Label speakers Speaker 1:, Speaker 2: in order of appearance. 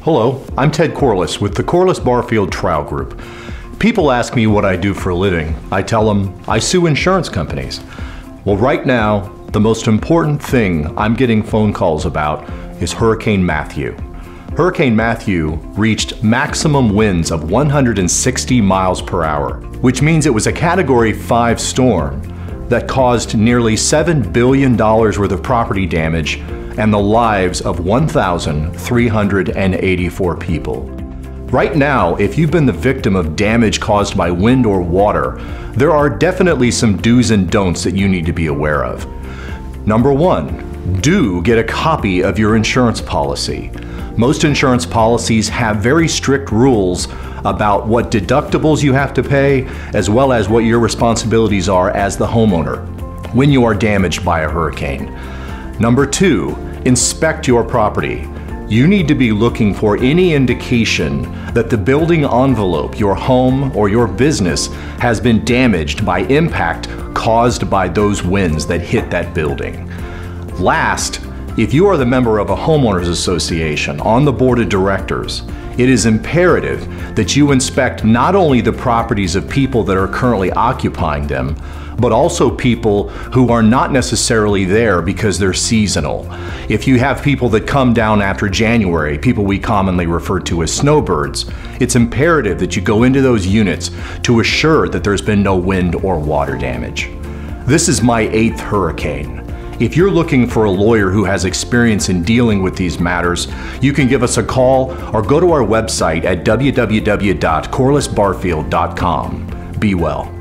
Speaker 1: Hello, I'm Ted Corliss with the Corliss Barfield Trial Group. People ask me what I do for a living. I tell them I sue insurance companies. Well, right now, the most important thing I'm getting phone calls about is Hurricane Matthew. Hurricane Matthew reached maximum winds of 160 miles per hour, which means it was a Category 5 storm that caused nearly $7 billion worth of property damage and the lives of 1,384 people. Right now, if you've been the victim of damage caused by wind or water, there are definitely some do's and don'ts that you need to be aware of. Number one, do get a copy of your insurance policy. Most insurance policies have very strict rules about what deductibles you have to pay, as well as what your responsibilities are as the homeowner when you are damaged by a hurricane. Number two, inspect your property. You need to be looking for any indication that the building envelope, your home or your business, has been damaged by impact caused by those winds that hit that building. Last, if you are the member of a homeowners association on the board of directors, it is imperative that you inspect not only the properties of people that are currently occupying them, but also people who are not necessarily there because they're seasonal. If you have people that come down after January, people we commonly refer to as snowbirds, it's imperative that you go into those units to assure that there's been no wind or water damage. This is my 8th hurricane. If you're looking for a lawyer who has experience in dealing with these matters, you can give us a call or go to our website at www.corlissbarfield.com. Be well.